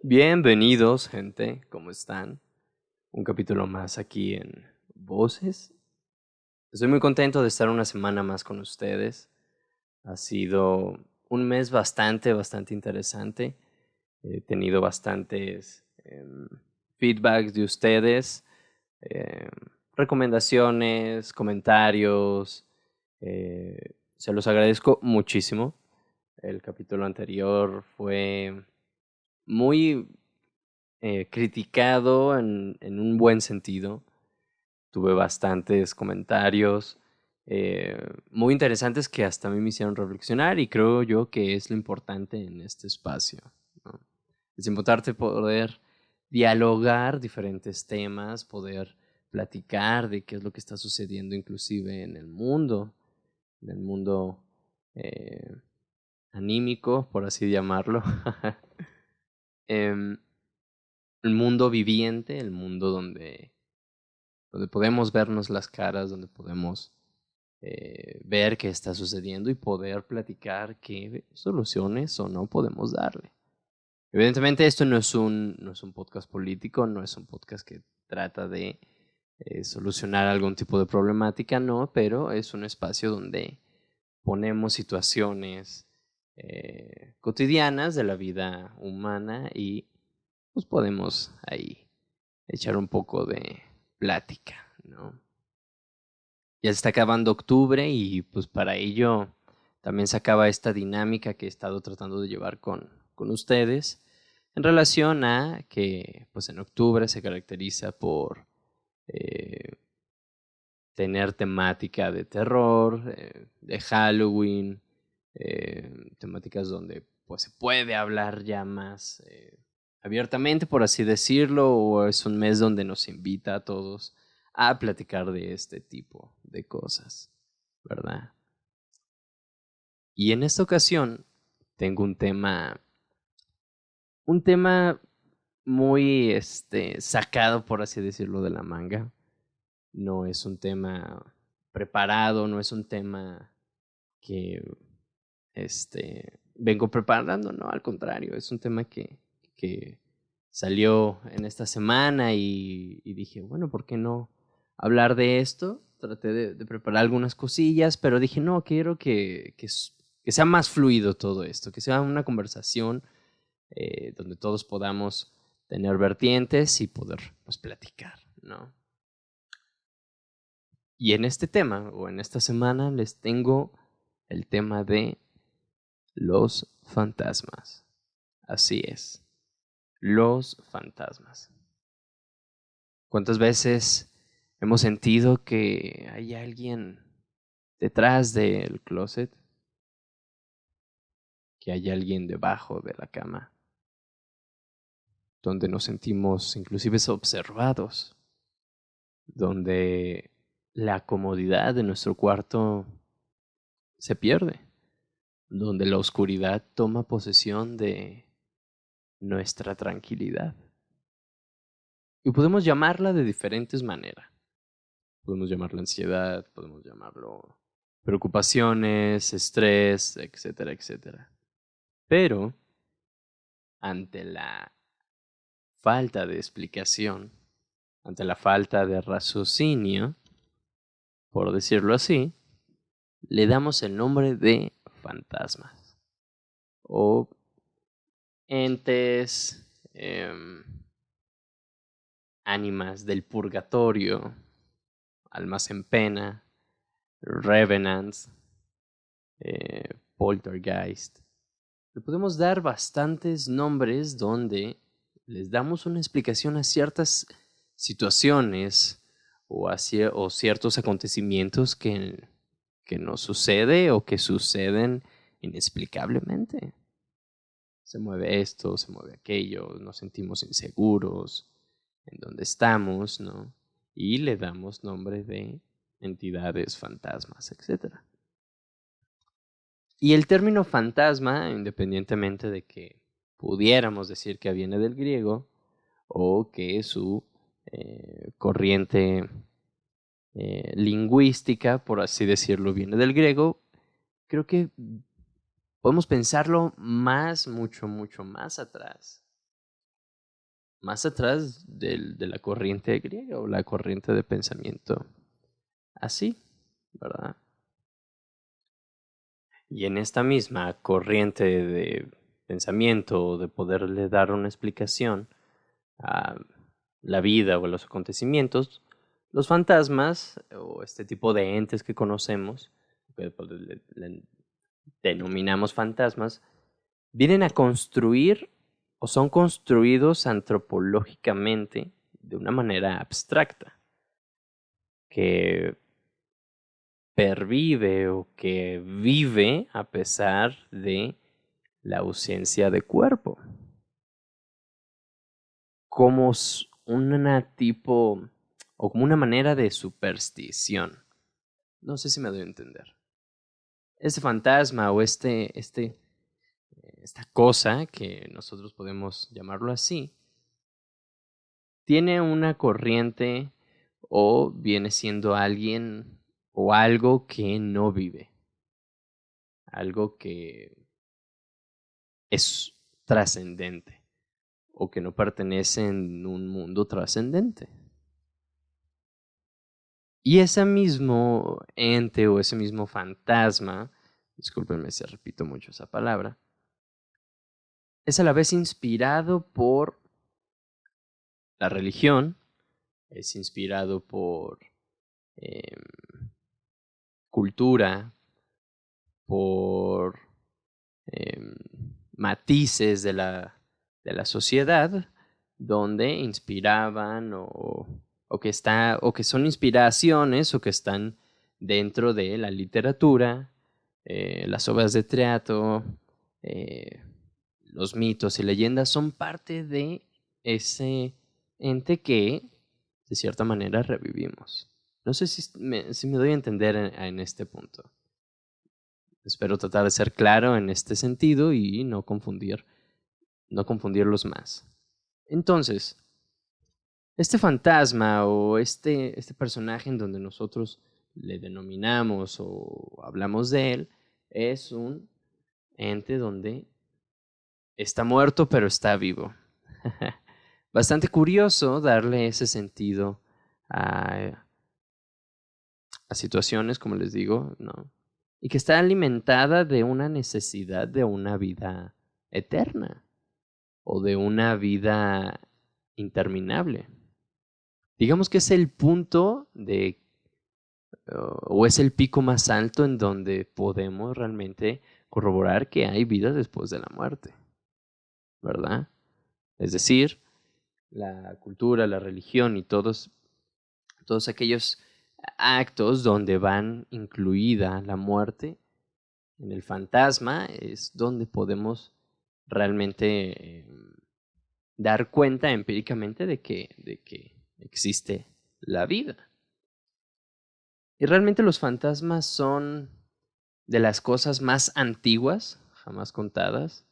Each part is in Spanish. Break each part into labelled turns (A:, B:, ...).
A: Bienvenidos, gente, ¿cómo están? Un capítulo más aquí en Voces. Estoy muy contento de estar una semana más con ustedes. Ha sido un mes bastante interesante. He tenido bastantes feedbacks de ustedes, em, recomendaciones, comentarios. Se los agradezco muchísimo. El capítulo anterior fue muy criticado en un buen sentido. Tuve bastantes comentarios muy interesantes que hasta a mí me hicieron reflexionar y creo yo que es lo importante en este espacio, ¿no? Es importante poder dialogar diferentes temas, poder platicar de qué es lo que está sucediendo inclusive en el mundo eh, anímico, por así llamarlo. Em, el mundo viviente, el mundo donde podemos vernos las caras, donde podemos ver qué está sucediendo y poder platicar qué soluciones o no podemos darle. Evidentemente esto no es un podcast político, no es un podcast que trata de solucionar algún tipo de problemática, no, pero es un espacio donde ponemos situaciones cotidianas de la vida humana y pues podemos ahí echar un poco de plática, ¿no? Ya se está acabando octubre y pues para ello también se acaba esta dinámica que he estado tratando de llevar con ustedes en relación a que pues en octubre se caracteriza por eh, tener temática de terror, de Halloween, temáticas donde pues se puede hablar ya más abiertamente, por así decirlo, o es un mes donde nos invita a todos a platicar de este tipo de cosas, ¿verdad? Y en esta ocasión tengo un tema muy sacado, por así decirlo, de la manga. No es un tema preparado, no es un tema que vengo preparando, no, al contrario, es un tema que salió en esta semana y dije, bueno, ¿por qué no hablar de esto? Traté de preparar algunas cosillas, pero dije, no, quiero que sea más fluido todo esto, que sea una conversación donde todos podamos tener vertientes y poder pues, platicar, ¿no? Y en este tema, o en esta semana, les tengo el tema de los fantasmas. Así es, los fantasmas. ¿Cuántas veces hemos sentido que hay alguien detrás del closet? Que hay alguien debajo de la cama, donde nos sentimos inclusive observados, donde la comodidad de nuestro cuarto se pierde, donde la oscuridad toma posesión de nuestra tranquilidad. Y podemos llamarla de diferentes maneras. Podemos llamarlo ansiedad, podemos llamarlo preocupaciones, estrés, etcétera, etcétera. Pero, ante la falta de explicación, ante la falta de raciocinio, por decirlo así, le damos el nombre de fantasmas o entes, ánimas del purgatorio, almas en pena, revenants, poltergeist. Le podemos dar bastantes nombres donde les damos una explicación a ciertas situaciones o ciertos acontecimientos que nos sucede o que suceden inexplicablemente. Se mueve esto, se mueve aquello, nos sentimos inseguros en donde estamos, ¿no? Y le damos nombre de entidades, fantasmas, etc. Y el término fantasma, independientemente de que pudiéramos decir que viene del griego o que su corriente lingüística, por así decirlo, viene del griego, creo que podemos pensarlo mucho, mucho más atrás de la corriente griega o la corriente de pensamiento así, ¿verdad? Y en esta misma corriente de pensamiento, de poderle dar una explicación a la vida o a los acontecimientos, los fantasmas o este tipo de entes que conocemos, que le denominamos fantasmas, vienen a construir o son construidos antropológicamente de una manera abstracta, que pervive o que vive a pesar de la ausencia de cuerpo. Como una tipo o como una manera de superstición. No sé si me doy a entender. Este fantasma o esta cosa, que nosotros podemos llamarlo así, tiene una corriente o viene siendo alguien o algo que no vive. Algo que es trascendente o que no pertenece en un mundo trascendente. Y ese mismo ente o ese mismo fantasma, discúlpenme si repito mucho esa palabra, es a la vez inspirado por la religión, es inspirado por eh, cultura, por eh, matices de la sociedad, donde inspiraban o que son inspiraciones o que están dentro de la literatura, las obras de teatro, eh, los mitos y leyendas son parte de ese ente que de cierta manera revivimos. No sé si me doy a entender en este punto. Espero tratar de ser claro en este sentido y no confundirlos más. Entonces, este fantasma o este personaje en donde nosotros le denominamos o hablamos de él es un ente donde está muerto pero está vivo. Bastante curioso darle ese sentido a situaciones, como les digo, ¿no? Y que está alimentada de una necesidad de una vida eterna o de una vida interminable. Digamos que es el punto o es el pico más alto en donde podemos realmente corroborar que hay vida después de la muerte, ¿verdad? Es decir, la cultura, la religión y todos aquellos actos donde van incluida la muerte en el fantasma es donde podemos realmente dar cuenta empíricamente de que existe la vida. Y realmente los fantasmas son de las cosas más antiguas, jamás contadas.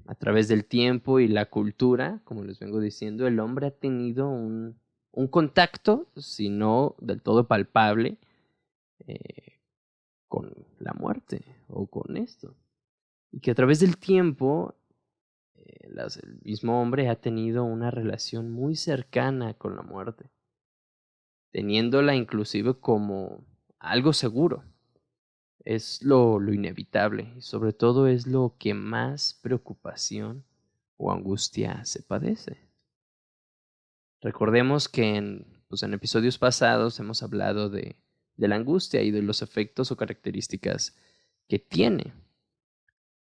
A: A través del tiempo y la cultura, como les vengo diciendo, el hombre ha tenido un contacto, si no del todo palpable, con la muerte o con esto. Y que a través del tiempo el mismo hombre ha tenido una relación muy cercana con la muerte, teniéndola inclusive como algo seguro. Es lo inevitable y sobre todo es lo que más preocupación o angustia se padece. Recordemos que en episodios pasados hemos hablado de la angustia y de los efectos o características que tiene.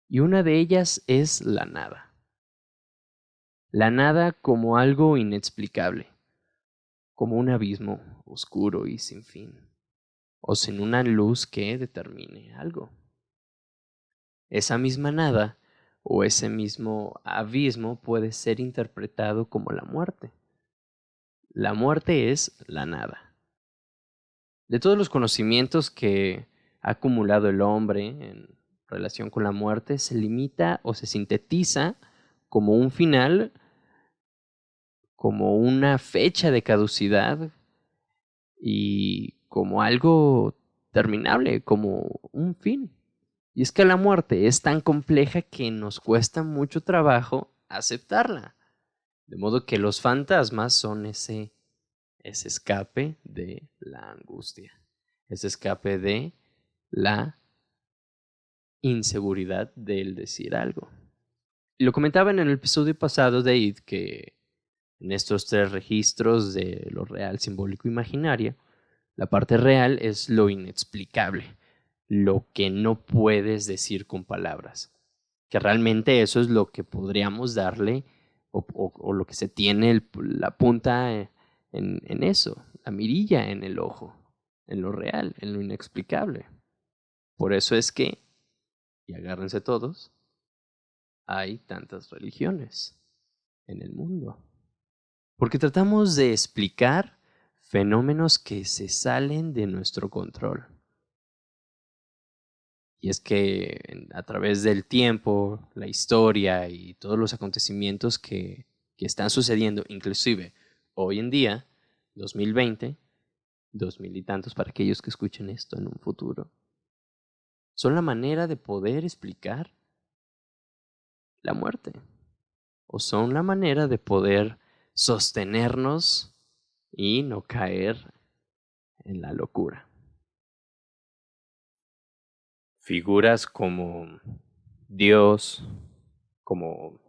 A: Y una de ellas es la nada. La nada como algo inexplicable, como un abismo oscuro y sin fin, o sin una luz que determine algo. Esa misma nada o ese mismo abismo puede ser interpretado como la muerte. La muerte es la nada. De todos los conocimientos que ha acumulado el hombre en relación con la muerte, se limita o se sintetiza como un final, como una fecha de caducidad y como algo terminable, como un fin. Y es que la muerte es tan compleja que nos cuesta mucho trabajo aceptarla. De modo que los fantasmas son ese escape de la angustia, ese escape de la inseguridad del decir algo. Y lo comentaba en el episodio pasado de It, que en estos 3 registros de lo real, simbólico, imaginario, la parte real es lo inexplicable, lo que no puedes decir con palabras. Que realmente eso es lo que podríamos darle o lo que se tiene la punta en eso, la mirilla en el ojo, en lo real, en lo inexplicable. Por eso es que, y agárrense todos, hay tantas religiones en el mundo. Porque tratamos de explicar fenómenos que se salen de nuestro control. Y es que a través del tiempo, la historia y todos los acontecimientos que están sucediendo, inclusive hoy en día, 2020, 2000 y tantos para aquellos que escuchen esto en un futuro, son la manera de poder explicar la muerte. O son la manera de poder sostenernos y no caer en la locura. Figuras como Dios, como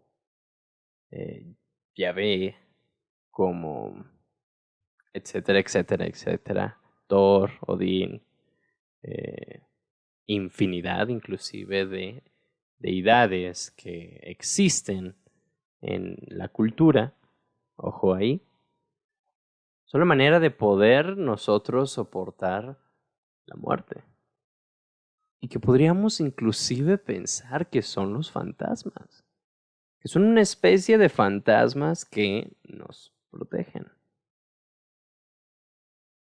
A: Yahvé, como etcétera, etcétera, etcétera, Thor, Odín, infinidad inclusive de deidades que existen en la cultura, ojo ahí, son la manera de poder nosotros soportar la muerte. Y que podríamos inclusive pensar que son los fantasmas, que son una especie de fantasmas que nos protegen.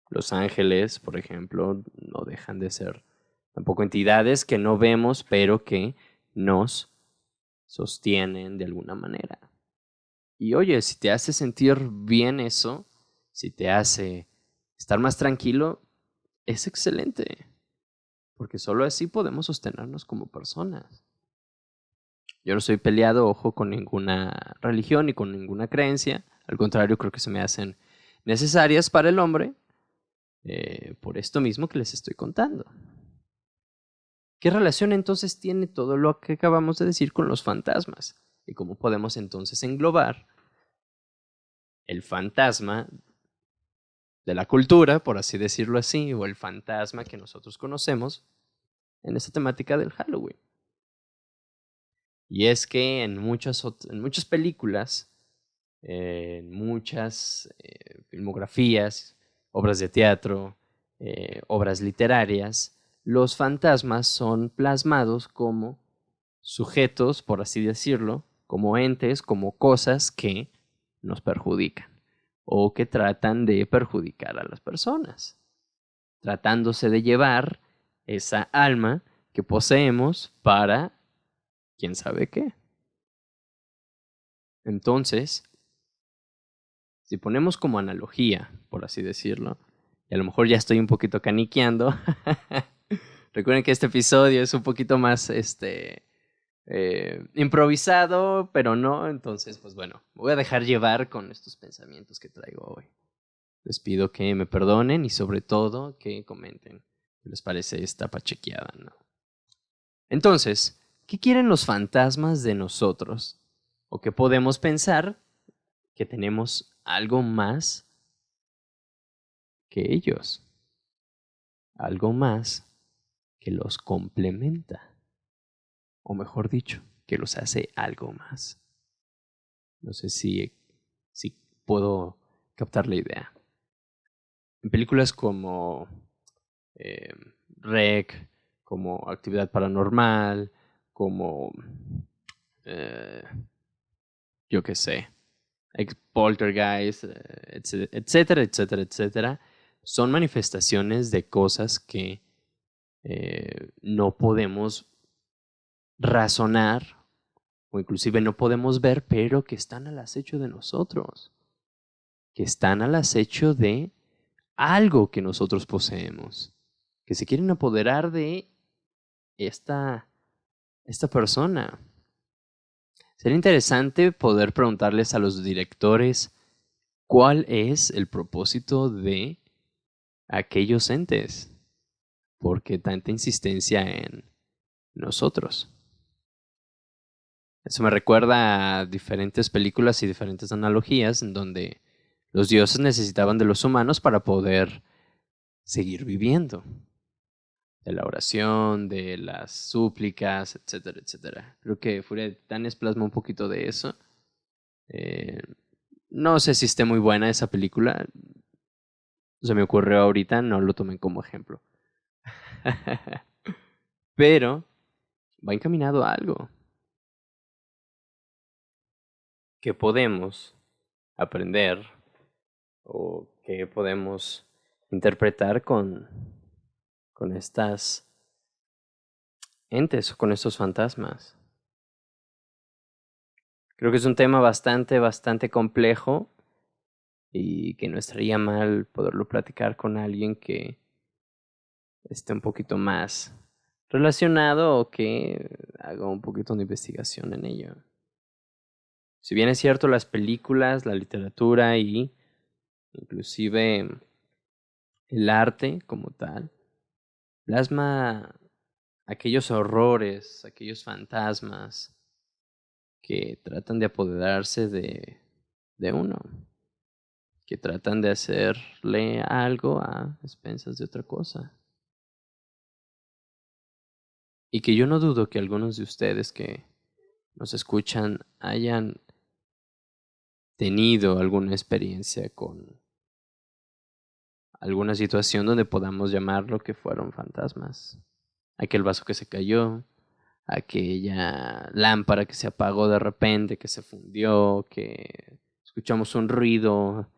A: Los ángeles, por ejemplo, no dejan de ser tampoco entidades que no vemos, pero que nos sostienen de alguna manera. Y oye, si te hace sentir bien eso, si te hace estar más tranquilo, es excelente. Porque solo así podemos sostenernos como personas. Yo no soy peleado, ojo, con ninguna religión ni con ninguna creencia. Al contrario, creo que se me hacen necesarias para el hombre por esto mismo que les estoy contando. ¿Qué relación entonces tiene todo lo que acabamos de decir con los fantasmas? ¿Y cómo podemos entonces englobar el fantasma de la cultura, por así decirlo así, o el fantasma que nosotros conocemos en esta temática del Halloween? Y es que en muchas películas, en muchas filmografías, obras de teatro, obras literarias, los fantasmas son plasmados como sujetos, por así decirlo, como entes, como cosas que nos perjudican o que tratan de perjudicar a las personas, tratándose de llevar esa alma que poseemos para quién sabe qué. Entonces, si ponemos como analogía, por así decirlo, y a lo mejor ya estoy un poquito caniqueando, recuerden que este episodio es un poquito más improvisado, pero no, entonces, pues bueno, me voy a dejar llevar con estos pensamientos que traigo hoy. Les pido que me perdonen y sobre todo que comenten qué les parece esta pachequeada, ¿no? Entonces, ¿qué quieren los fantasmas de nosotros? ¿O qué podemos pensar que tenemos algo más que ellos? Algo más que los complementa. O mejor dicho, que los hace algo más. No sé si puedo captar la idea. En películas como REC, como Actividad Paranormal, como yo qué sé, Poltergeist, etcétera, etcétera, etcétera, son manifestaciones de cosas que no podemos razonar o inclusive no podemos ver, pero que están al acecho de nosotros, que están al acecho de algo que nosotros poseemos, que se quieren apoderar de esta persona. Sería interesante poder preguntarles a los directores cuál es el propósito de aquellos entes. ¿Por qué tanta insistencia en nosotros? Eso me recuerda a diferentes películas y diferentes analogías en donde los dioses necesitaban de los humanos para poder seguir viviendo. De la oración, de las súplicas, etcétera, etcétera. Creo que Furia de Titanes plasma un poquito de eso. No sé si esté muy buena esa película. Se me ocurrió ahorita, no lo tomen como ejemplo. Pero va encaminado a algo que podemos aprender o que podemos interpretar con estas entes o con estos fantasmas. Creo que es un tema bastante complejo y que no estaría mal poderlo platicar con alguien que esté un poquito más relacionado o que haga un poquito de investigación en ello. Si bien es cierto, las películas, la literatura y inclusive el arte como tal, plasma aquellos horrores, aquellos fantasmas que tratan de apoderarse de uno, que tratan de hacerle algo a expensas de otra cosa. Y que yo no dudo que algunos de ustedes que nos escuchan hayan tenido alguna experiencia con alguna situación donde podamos llamarlo que fueron fantasmas. Aquel vaso que se cayó, aquella lámpara que se apagó de repente, que se fundió, que escuchamos un ruido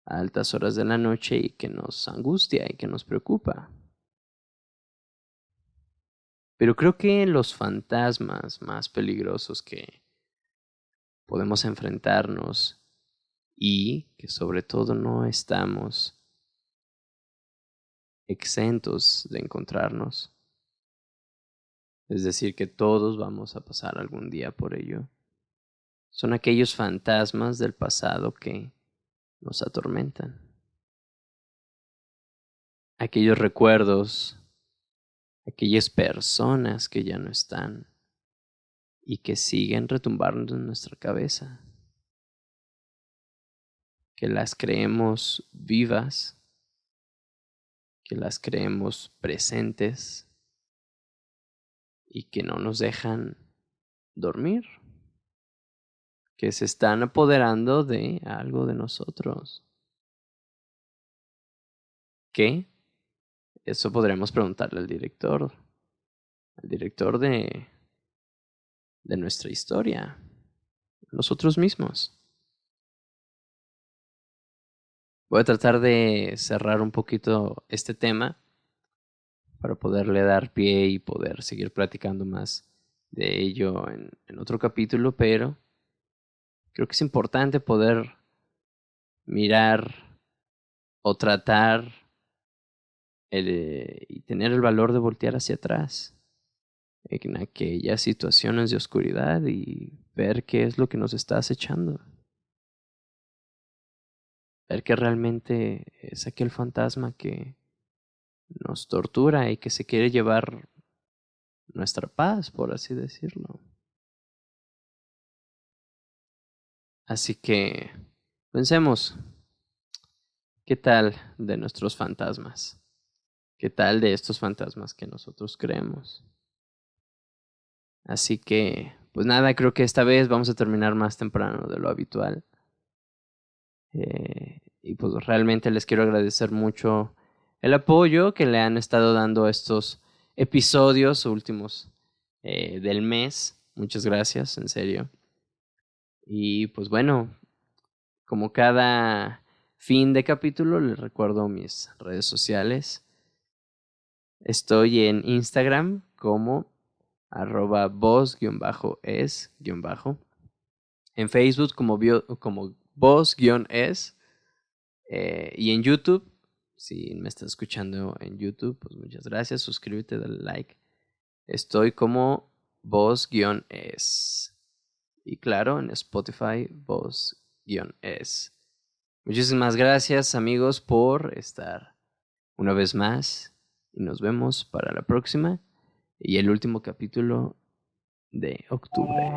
A: a altas horas de la noche y que nos angustia y que nos preocupa. Pero creo que los fantasmas más peligrosos que podemos enfrentarnos y que sobre todo no estamos exentos de encontrarnos, es decir, que todos vamos a pasar algún día por ello, son aquellos fantasmas del pasado que nos atormentan. Aquellos recuerdos, aquellas personas que ya no están y que siguen retumbando en nuestra cabeza, que las creemos vivas, que las creemos presentes y que no nos dejan dormir, que se están apoderando de algo de nosotros. ¿Qué? Eso podremos preguntarle al director de nuestra historia, nosotros mismos. Voy a tratar de cerrar un poquito este tema para poderle dar pie y poder seguir platicando más de ello en otro capítulo, pero creo que es importante poder mirar o tratar y tener el valor de voltear hacia atrás en aquellas situaciones de oscuridad y ver qué es lo que nos está acechando. Ver que realmente es aquel fantasma que nos tortura y que se quiere llevar nuestra paz, por así decirlo. Así que pensemos, ¿qué tal de nuestros fantasmas? ¿Qué tal de estos fantasmas que nosotros creemos? Así que, pues nada, creo que esta vez vamos a terminar más temprano de lo habitual. Y pues realmente les quiero agradecer mucho el apoyo que le han estado dando a estos episodios últimos del mes. Muchas gracias, en serio. Y pues bueno, como cada fin de capítulo, les recuerdo mis redes sociales. Estoy en Instagram como @voz_es_. En Facebook como voz-es. Y en YouTube Si me estás escuchando en YouTube, pues muchas gracias. Suscríbete, dale like. Estoy como voz-es. Y claro, en Spotify, voz-es. Muchísimas gracias, amigos, por estar una vez más. Y nos vemos para la próxima. Y el último capítulo de octubre.